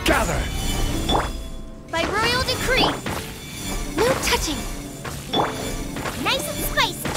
Gather! By royal decree! No touching! Nice and spicy!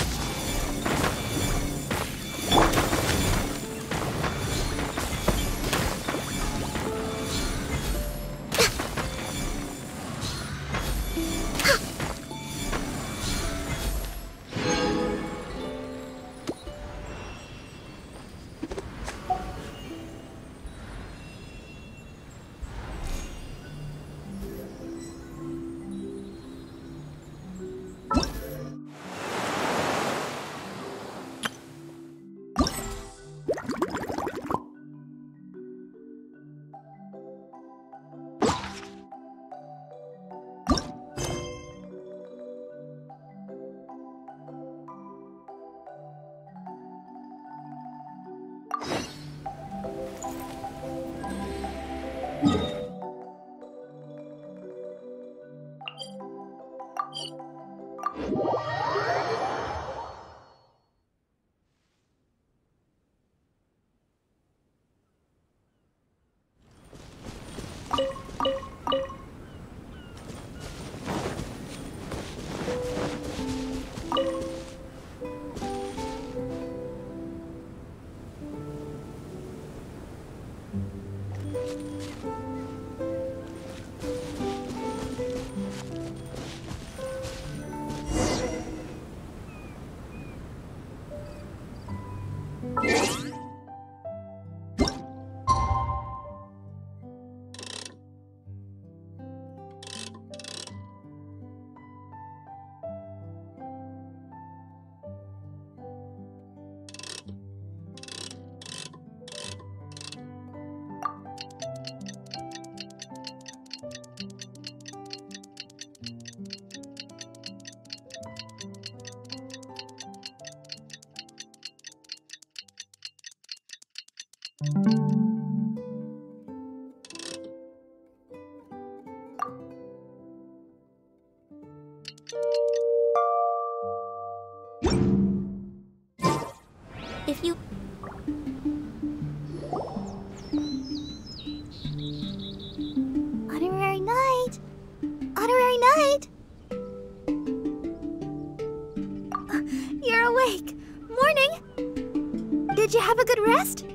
If you... Honorary Knight! Honorary Knight! You're awake! Morning! Did you have a good rest?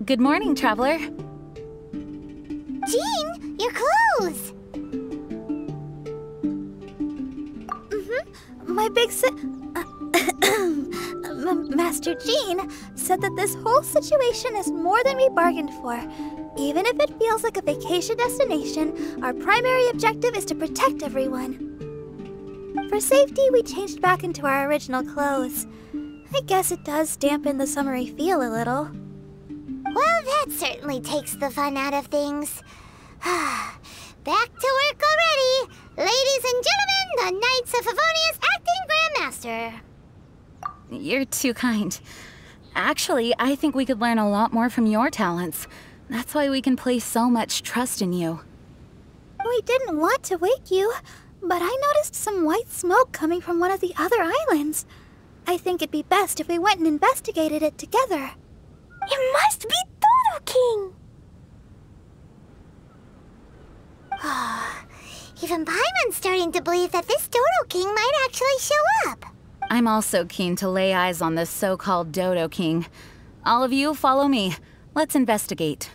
Good morning, traveler. Jean, your clothes! My big Master Jean said that this whole situation is more than we bargained for. Even if it feels like a vacation destination, our primary objective is to protect everyone. For safety, we changed back into our original clothes. I guess it does dampen the summery feel a little. Well, that certainly takes the fun out of things. Back to work already! Ladies and gentlemen, the Knights of Favonius Acting Grandmaster! You're too kind. Actually, I think we could learn a lot more from your talents. That's why we can place so much trust in you. We didn't want to wake you, but I noticed some white smoke coming from one of the other islands. I think it'd be best if we went and investigated it together. It must be Dodo-King! Even Paimon's starting to believe that this Dodo-King might actually show up. I'm also keen to lay eyes on this so-called Dodo-King. All of you, follow me. Let's investigate.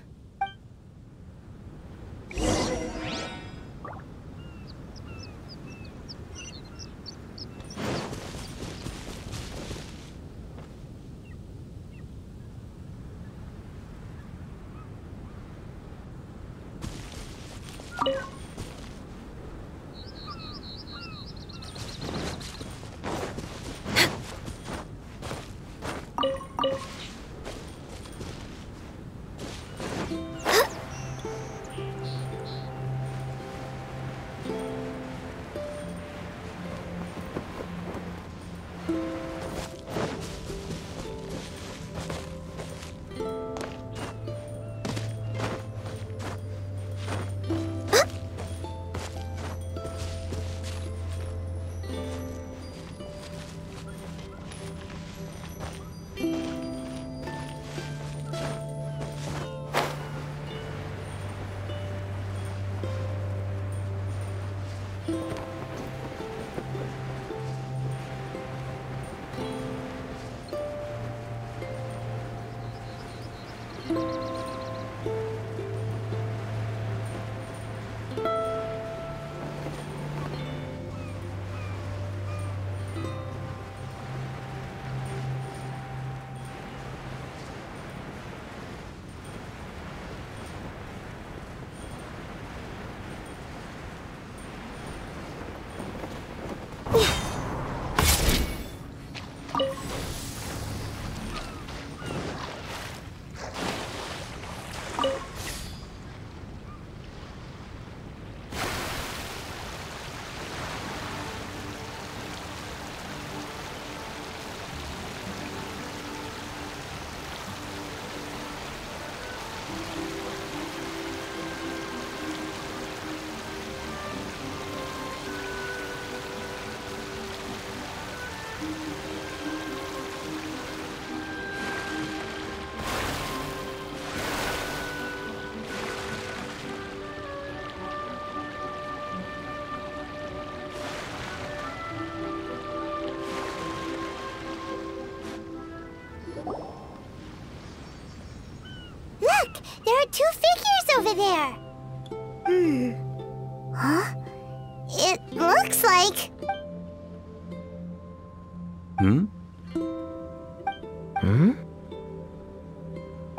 Look, there are two figures over there. Huh? It looks like...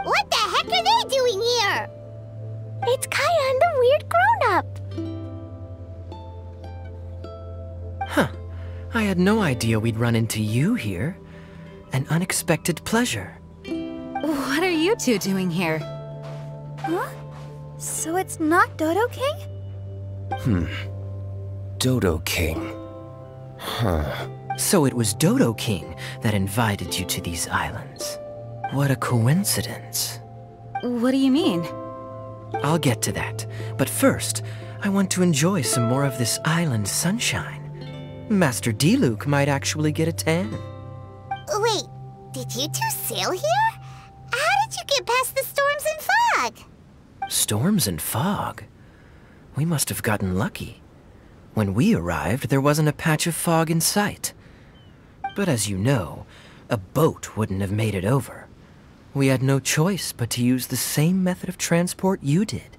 What the heck are they doing here? It's Kaya and the weird grown-up. Huh. I had no idea we'd run into you here. An unexpected pleasure. What are you two doing here? Huh? So it's not Dodo-King? Dodo-King. Huh. So it was Dodo-King that invited you to these islands. What a coincidence. What do you mean? I'll get to that, but first, I want to enjoy some more of this island sunshine. Master D-Luke might actually get a tan. Wait, did you two sail here? How did you get past the storms and fog? Storms and fog? We must have gotten lucky. When we arrived, there wasn't a patch of fog in sight. But as you know, a boat wouldn't have made it over. We had no choice but to use the same method of transport you did.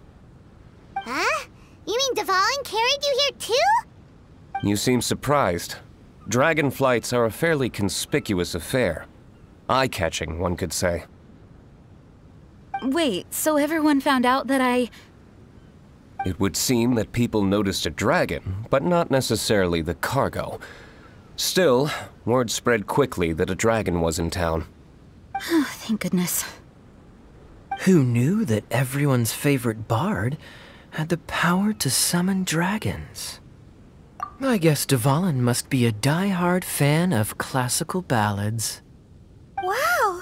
Huh? You mean Dvalin carried you here too? You seem surprised. Dragon flights are a fairly conspicuous affair. Eye-catching, one could say. Wait, so everyone found out that It would seem that people noticed a dragon, but not necessarily the cargo. Still, word spread quickly that a dragon was in town. Oh, thank goodness. Who knew that everyone's favorite bard had the power to summon dragons? I guess Dvalin must be a die-hard fan of classical ballads. Wow!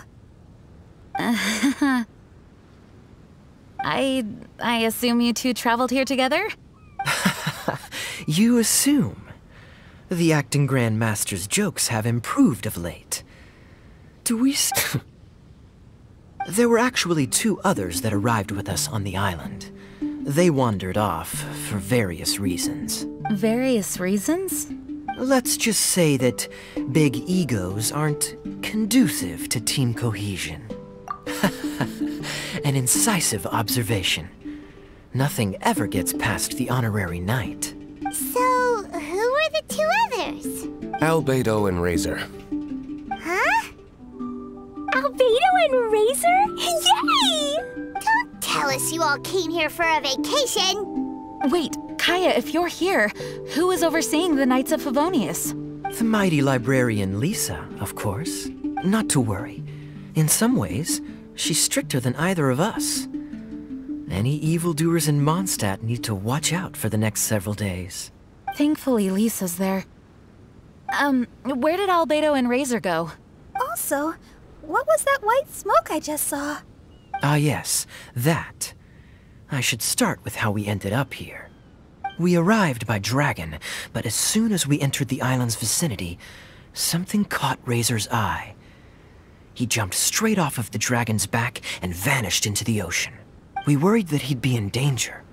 I assume you two traveled here together? You assume. The acting grandmaster's jokes have improved of late. There were actually two others that arrived with us on the island. They wandered off for various reasons. Various reasons? Let's just say that big egos aren't conducive to team cohesion. An incisive observation. Nothing ever gets past the honorary knight. So, who were the two others? Albedo and Razor. Huh? Albedo and Razor? Yay! Don't tell us you all came here for a vacation. Wait, Kaya, if you're here, who is overseeing the Knights of Favonius? The mighty librarian Lisa, of course. Not to worry. In some ways, she's stricter than either of us. Any evildoers in Mondstadt need to watch out for the next several days. Thankfully, Lisa's there. Where did Albedo and Razor go? Also, what was that white smoke I just saw? Ah yes, that. I should start with how we ended up here. We arrived by dragon, but as soon as we entered the island's vicinity, something caught Razor's eye. He jumped straight off of the dragon's back and vanished into the ocean. We worried that he'd be in danger,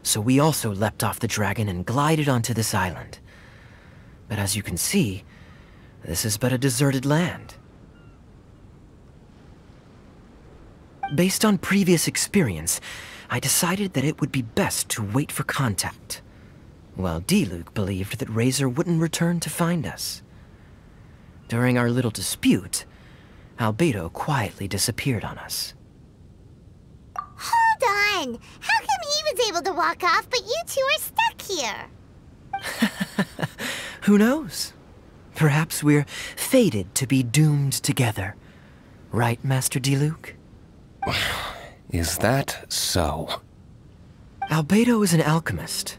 so we also leapt off the dragon and glided onto this island. But as you can see, this is but a deserted land. Based on previous experience, I decided that it would be best to wait for contact, while D-Luke believed that Razor wouldn't return to find us. During our little dispute, Albedo quietly disappeared on us. Hold on! How come he was able to walk off, but you two are stuck here? Who knows? Perhaps we're fated to be doomed together. Right, Master D-Luke? Is that so? Albedo is an alchemist,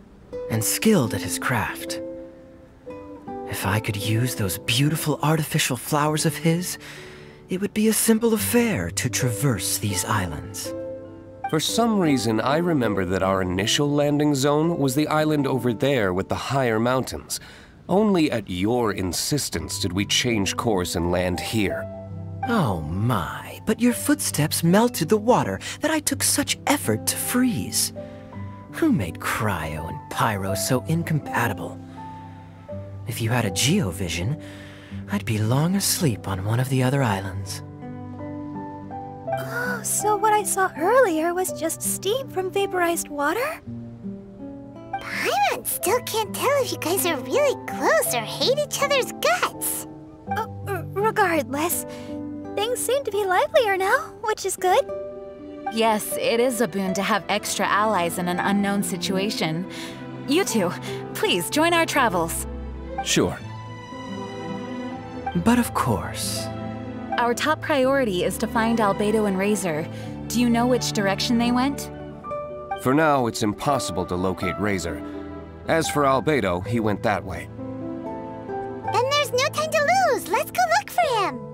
and skilled at his craft. If I could use those beautiful artificial flowers of his, it would be a simple affair to traverse these islands. For some reason, I remember that our initial landing zone was the island over there with the higher mountains. Only at your insistence did we change course and land here. Oh my, but your footsteps melted the water that I took such effort to freeze. Who made cryo and pyro so incompatible? If you had a geovision, I'd be long asleep on one of the other islands. Oh, so what I saw earlier was just steam from vaporized water? Paimon still can't tell if you guys are really close or hate each other's guts. Regardless, things seem to be livelier now, which is good. Yes, it is a boon to have extra allies in an unknown situation. You two, please join our travels. Sure. But of course. Our top priority is to find Albedo and Razor. Do you know which direction they went? For now, it's impossible to locate Razor. As for Albedo, he went that way. Then there's no time to lose. Let's go look for him.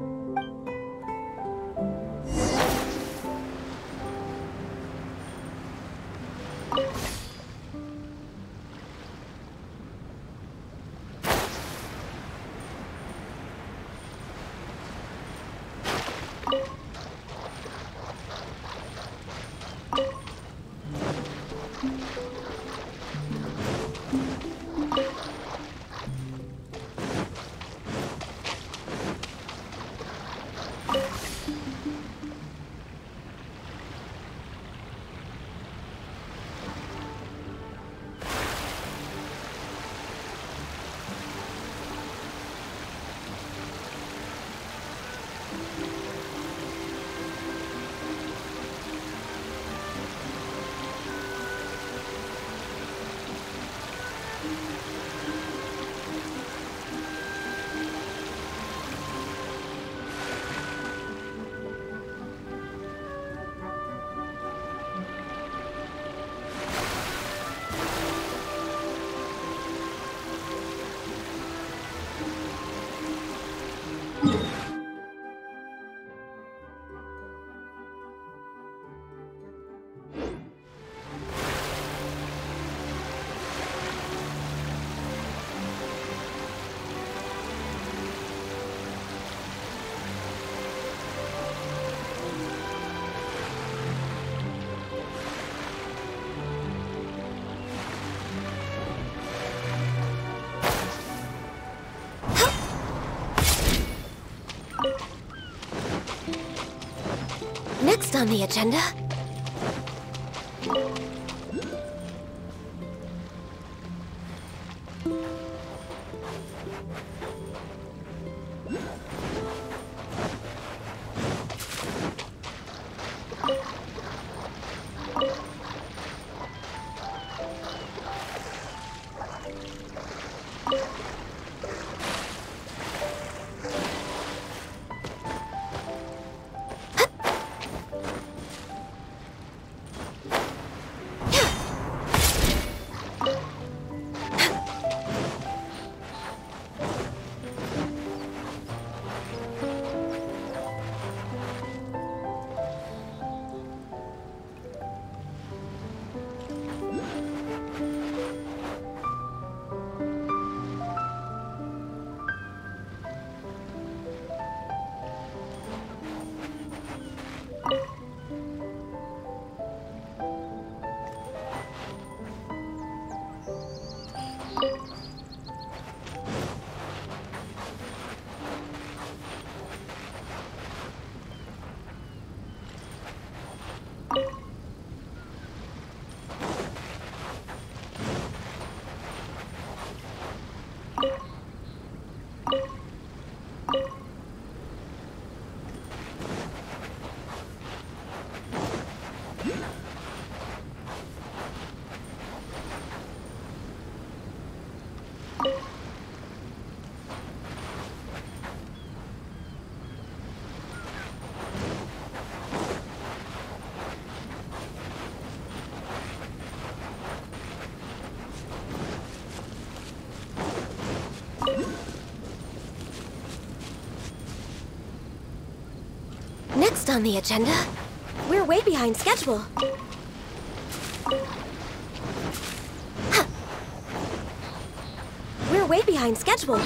Next on the agenda... Next on the agenda, we're way behind schedule. We're way behind schedule.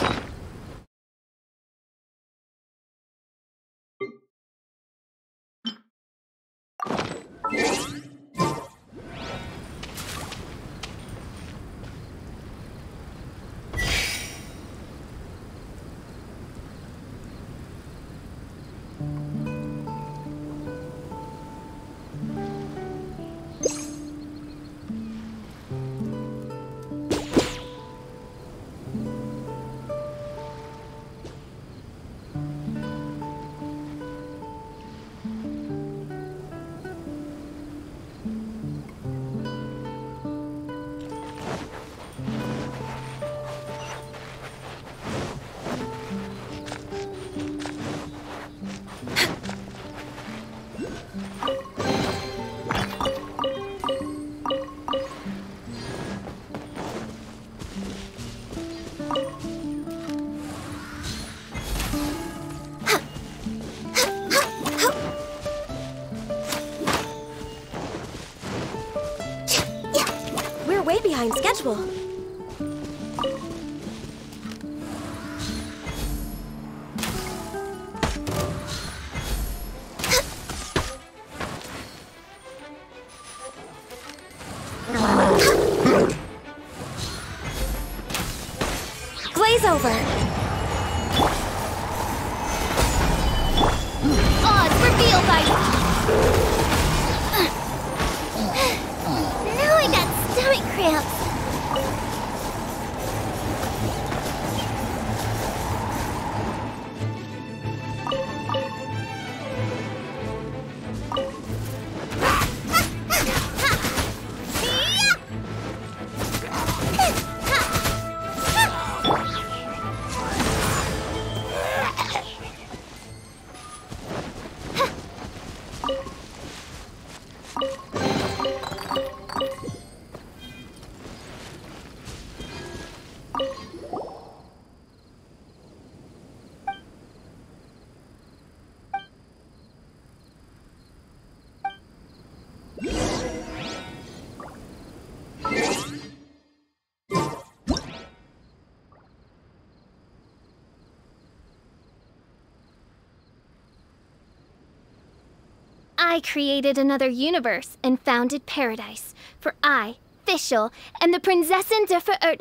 Way behind schedule. Glaze over. Odds reveal by... Now I got stomach cramps. I created another universe and founded paradise. For I, Fischl, am the Prinzessin der Verirrt...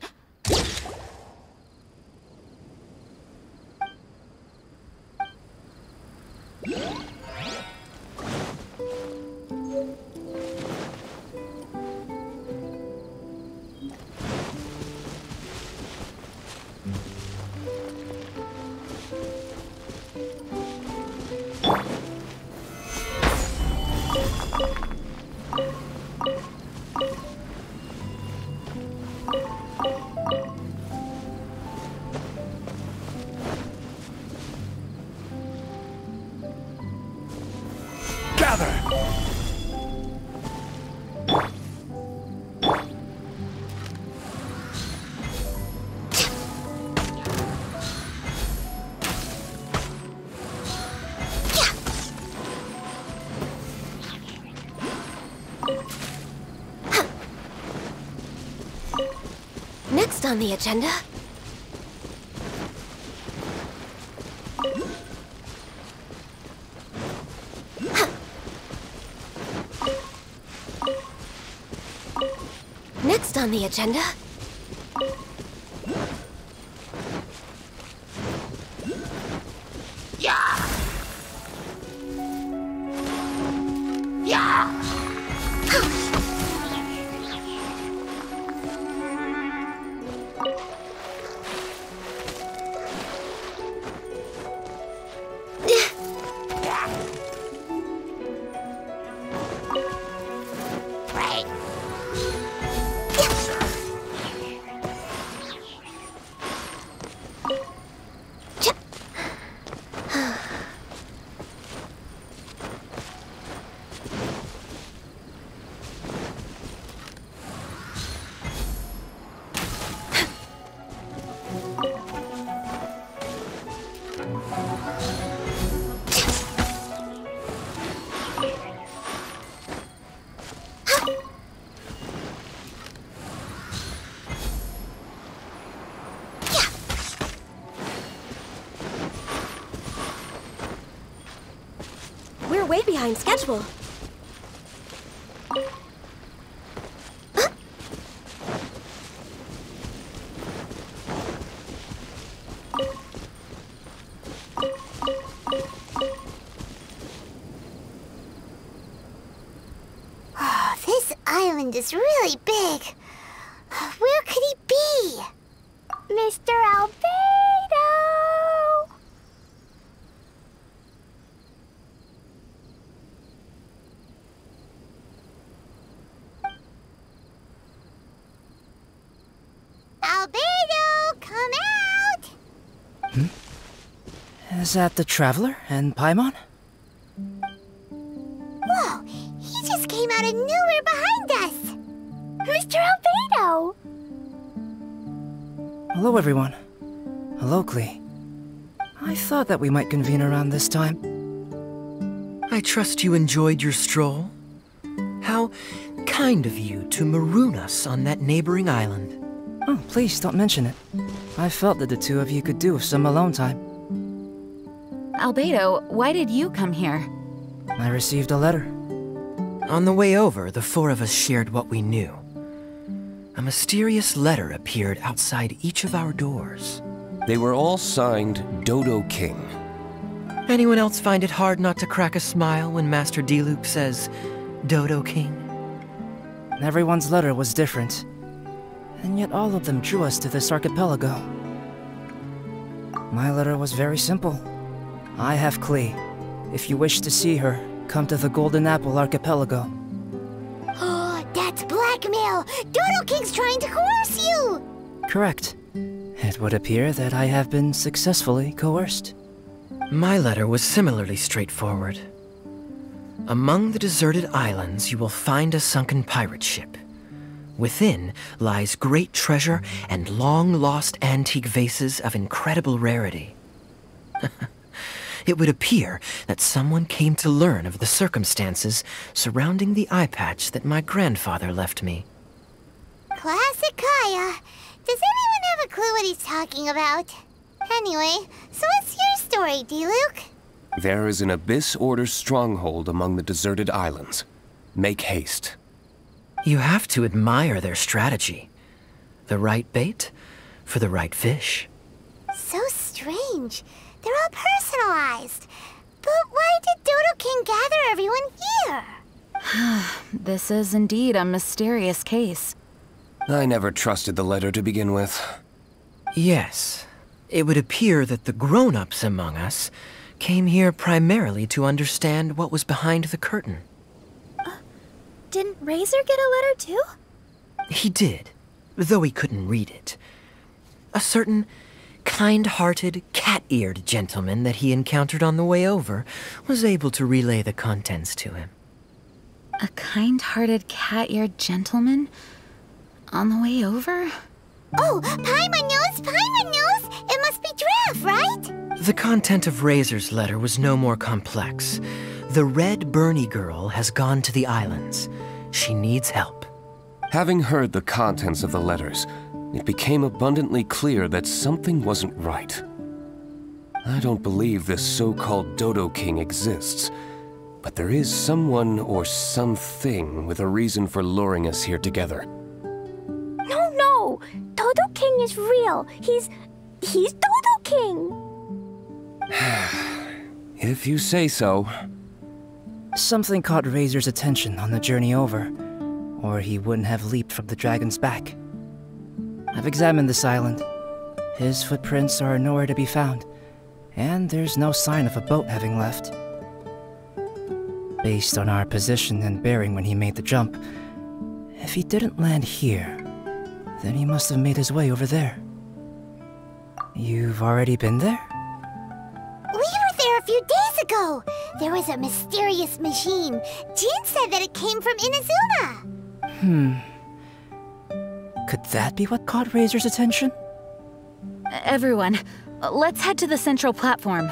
Next on the agenda... Next on the agenda... behind schedule. This island is really big. Where could he be? Mr. Albedo! Albedo, come out! Is that the Traveler and Paimon? Whoa, he just came out of nowhere behind us! Mr. Albedo! Hello, everyone. Hello, Klee. I thought that we might convene around this time. I trust you enjoyed your stroll. How kind of you to maroon us on that neighboring island. Oh, please don't mention it. I felt that the two of you could do with some alone time. Albedo, why did you come here? I received a letter. On the way over, the four of us shared what we knew. A mysterious letter appeared outside each of our doors. They were all signed Dodo-King. Anyone else find it hard not to crack a smile when Master Diluc says, Dodo-King? Everyone's letter was different, and yet all of them drew us to this archipelago. My letter was very simple. I have Klee. If you wish to see her, come to the Golden Apple Archipelago. Oh, that's blackmail! Dodo-King's trying to coerce you! Correct. It would appear that I have been successfully coerced. My letter was similarly straightforward. Among the deserted islands, you will find a sunken pirate ship. Within lies great treasure and long-lost antique vases of incredible rarity. It would appear that someone came to learn of the circumstances surrounding the eye patch that my grandfather left me. Classic Kaya. Does anyone have a clue what he's talking about? Anyway, so what's your story, Diluc? There is an Abyss Order stronghold among the deserted islands. Make haste. You have to admire their strategy. The right bait for the right fish. So strange. They're all personalized. But why did Dodo-King gather everyone here? This is indeed a mysterious case. I never trusted the letter to begin with. Yes, it would appear that the grown-ups among us came here primarily to understand what was behind the curtain. Didn't Razor get a letter too? He did, though he couldn't read it. A certain kind-hearted, cat-eared gentleman that he encountered on the way over was able to relay the contents to him. A kind-hearted, cat-eared gentleman? On the way over? Oh, Paimon knows! Paimon knows! It must be Draff, right? The content of Razor's letter was no more complex. The Red Bernie girl has gone to the islands. She needs help. Having heard the contents of the letters, it became abundantly clear that something wasn't right. I don't believe this so-called Dodo-King exists, but there is someone or something with a reason for luring us here together. No! Dodo-King is real. He's Dodo-King! If you say so. Something caught Razor's attention on the journey over, or he wouldn't have leaped from the dragon's back. I've examined this island. His footprints are nowhere to be found, and there's no sign of a boat having left. Based on our position and bearing when he made the jump, if he didn't land here, then he must have made his way over there. You've already been there? We were there a few days ago. There was a mysterious machine. Jin said that it came from Inazuma. Could that be what caught Razor's attention? Everyone, let's head to the central platform.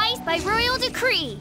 organized by royal decree.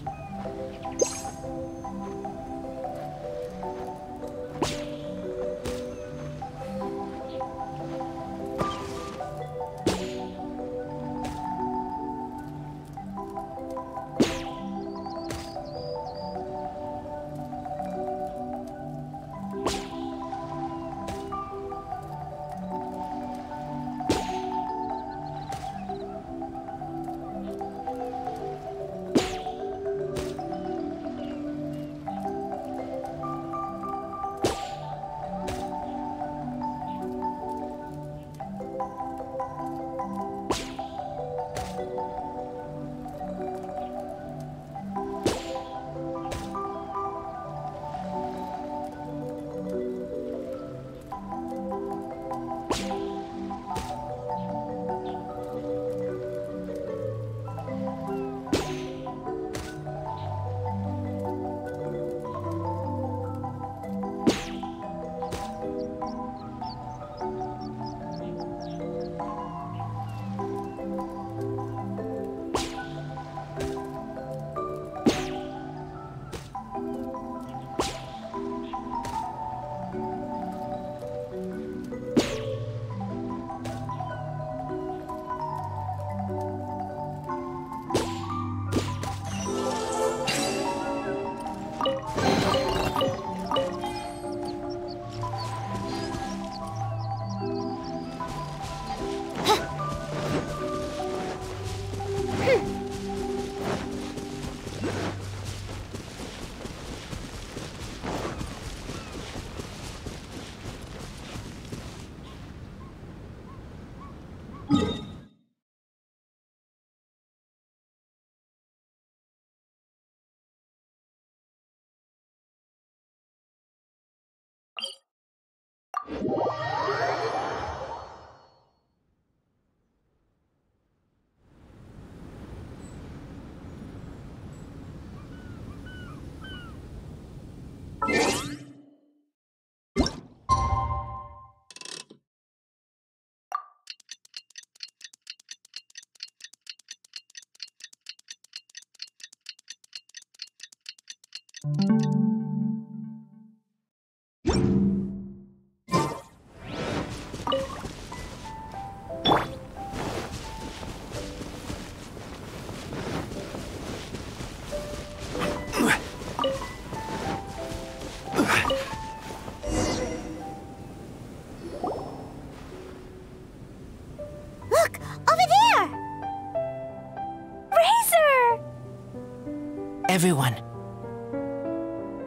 Everyone,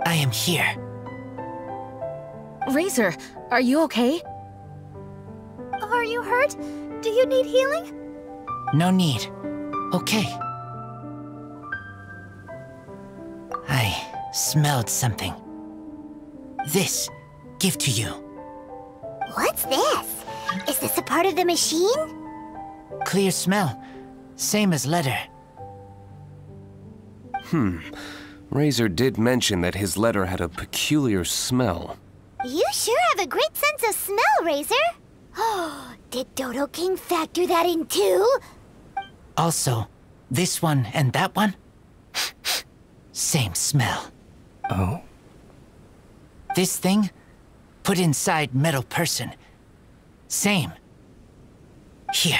I am here. Razor, are you okay? Are you hurt? Do you need healing? No need. Okay. I smelled something. This, gift to you. What's this? Is this a part of the machine? Clear smell. Same as letter. Razor did mention that his letter had a peculiar smell. You sure have a great sense of smell, Razor. Oh, did Dodo-King factor that in too? Also, this one and that one? Same smell. Oh? This thing? Put inside metal person. Same. Here.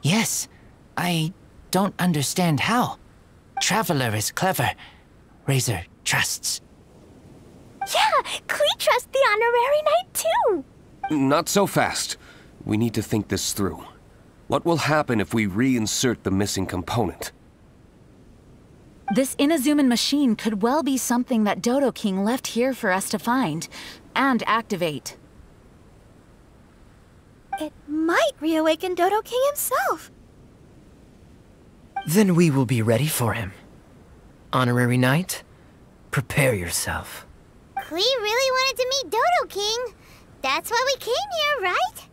Yes. I don't understand how. Traveler is clever. Razor trusts. Yeah, Klee trusts the honorary knight too. Not so fast. We need to think this through. What will happen if we reinsert the missing component? This Inazuman machine could well be something that Dodo-King left here for us to find and activate. It might reawaken Dodo-King himself. Then we will be ready for him. Honorary Knight, prepare yourself. Klee really wanted to meet Dodo-King. That's why we came here, right?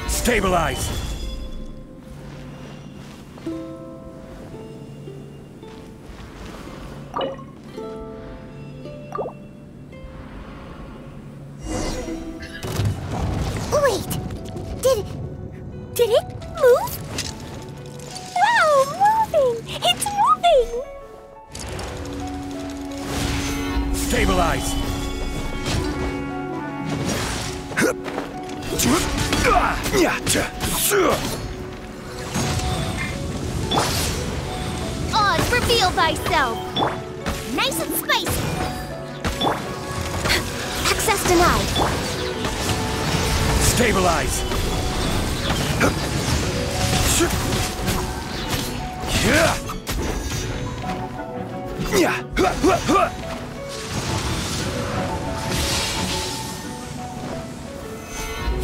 Stabilize! It's moving! Stabilize! Oz, reveal thyself! Nice and spicy! Access denied. Stabilize!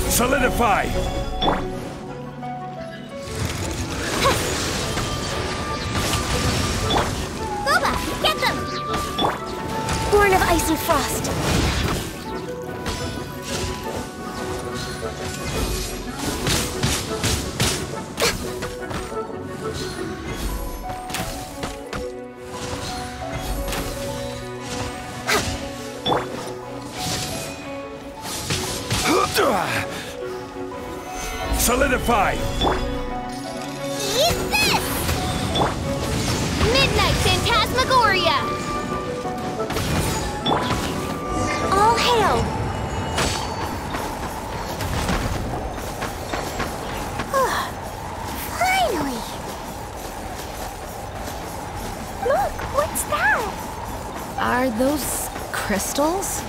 Solidify! Boba, get them! Born of ice and frost. Solidify! Eat this! Midnight Phantasmagoria! All hail! Finally! Look, what's that? Are those crystals?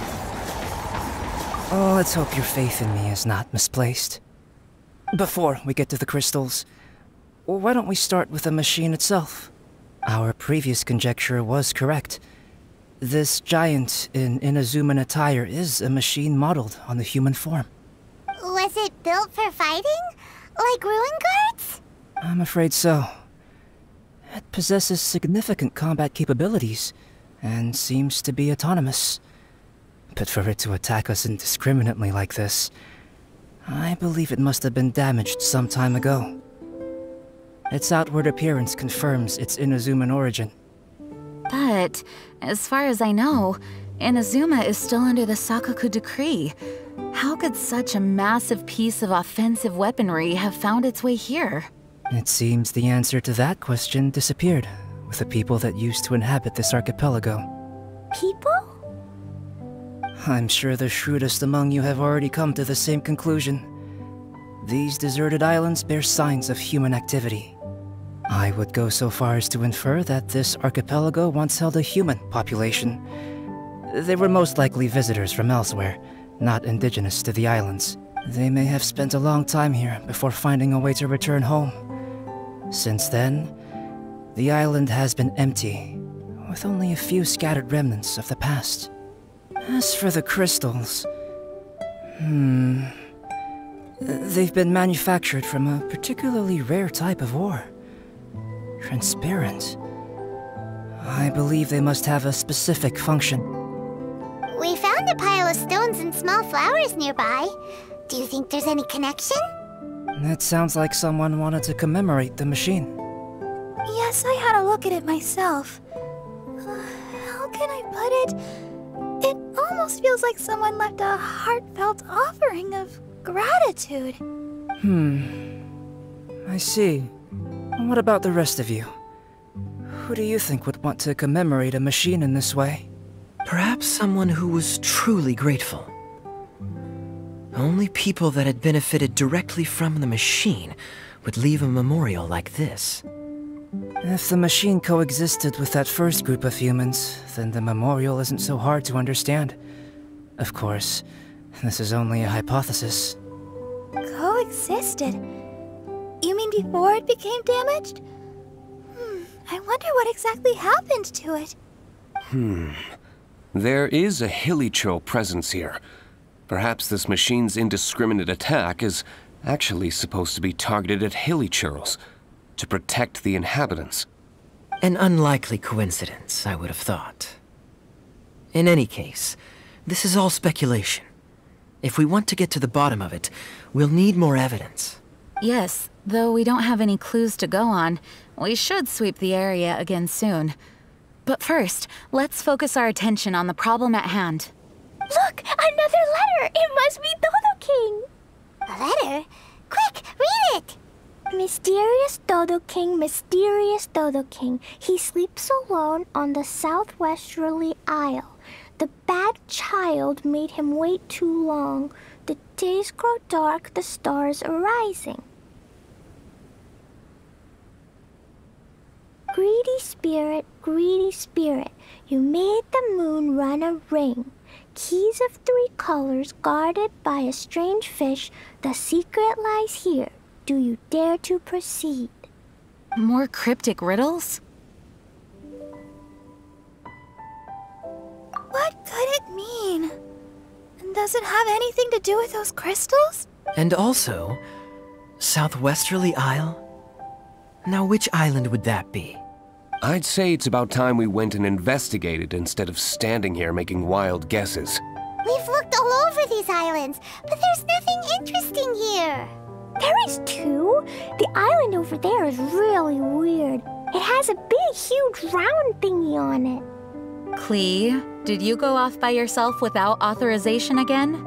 Oh, let's hope your faith in me is not misplaced. Before we get to the crystals, why don't we start with the machine itself? Our previous conjecture was correct. This giant in Inazuman attire is a machine modeled on the human form. Was it built for fighting? Like ruin guards? I'm afraid so. It possesses significant combat capabilities, and seems to be autonomous. But for it to attack us indiscriminately like this, I believe it must have been damaged some time ago. Its outward appearance confirms its Inazuman origin. But, as far as I know, Inazuma is still under the Sakoku decree. How could such a massive piece of offensive weaponry have found its way here? It seems the answer to that question disappeared with the people that used to inhabit this archipelago. People? I'm sure the shrewdest among you have already come to the same conclusion. These deserted islands bear signs of human activity. I would go so far as to infer that this archipelago once held a human population. They were most likely visitors from elsewhere, not indigenous to the islands. They may have spent a long time here before finding a way to return home. Since then, the island has been empty, with only a few scattered remnants of the past. As for the crystals... They've been manufactured from a particularly rare type of ore. Transparent. I believe they must have a specific function. We found a pile of stones and small flowers nearby. Do you think there's any connection? That sounds like someone wanted to commemorate the machine. Yes, I had a look at it myself. How can I put it? It almost feels like someone left a heartfelt offering of gratitude. I see. What about the rest of you? Who do you think would want to commemorate a machine in this way? Perhaps someone who was truly grateful. Only people that had benefited directly from the machine would leave a memorial like this. If the machine coexisted with that first group of humans, then the memorial isn't so hard to understand. Of course, this is only a hypothesis. Coexisted? You mean before it became damaged? I wonder what exactly happened to it. There is a Hilichurl presence here. Perhaps this machine's indiscriminate attack is actually supposed to be targeted at Hilichurls, to protect the inhabitants. An unlikely coincidence, I would have thought. In any case, this is all speculation. If we want to get to the bottom of it, we'll need more evidence. Yes, though we don't have any clues to go on, we should sweep the area again soon. But first, let's focus our attention on the problem at hand. Look! Another letter! It must be Dodo-King! A letter? Quick, read it! Mysterious Dodo-King, mysterious Dodo-King. He sleeps alone on the southwesterly isle. The bad child made him wait too long. The days grow dark, the stars are rising. Greedy spirit, you made the moon run a ring. Keys of 3 colors guarded by a strange fish. The secret lies here. Do you dare to proceed? More cryptic riddles? What could it mean? And does it have anything to do with those crystals? And also, Southwesterly Isle? Now which island would that be? I'd say it's about time we went and investigated instead of standing here making wild guesses. We've looked all over these islands, but there's nothing interesting here. There is too. The island over there is really weird. It has a big, huge round thingy on it. Clee, did you go off by yourself without authorization again?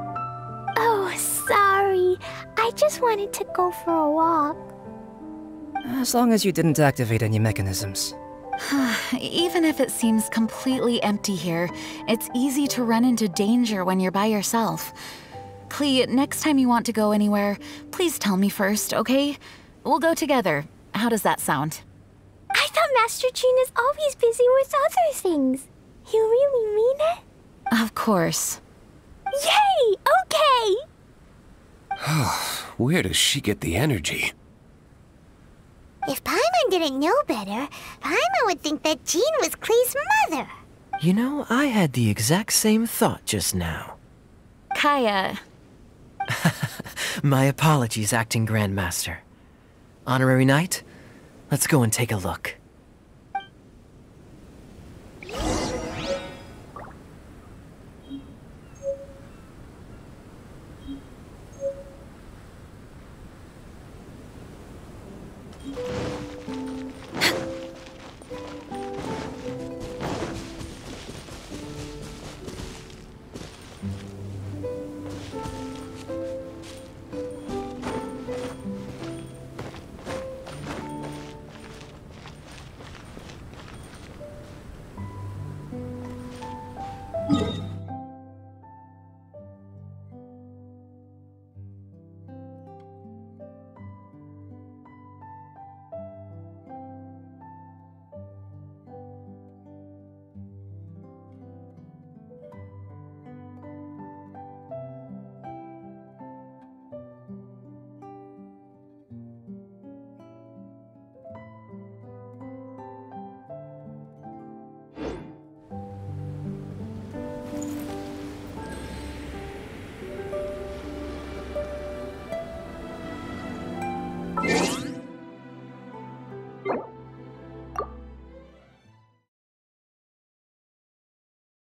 Oh, sorry. I just wanted to go for a walk. As long as you didn't activate any mechanisms. Even if it seems completely empty here, it's easy to run into danger when you're by yourself. Clee, next time you want to go anywhere, please tell me first, okay? We'll go together. How does that sound? I thought Master Jean is always busy with other things. You really mean it? Of course. Yay! Okay! Where does she get the energy? If Paimon didn't know better, Paimon would think that Jean was Klee's mother. You know, I had the exact same thought just now. Kaya. My apologies, Acting Grandmaster. Honorary Knight, let's go and take a look.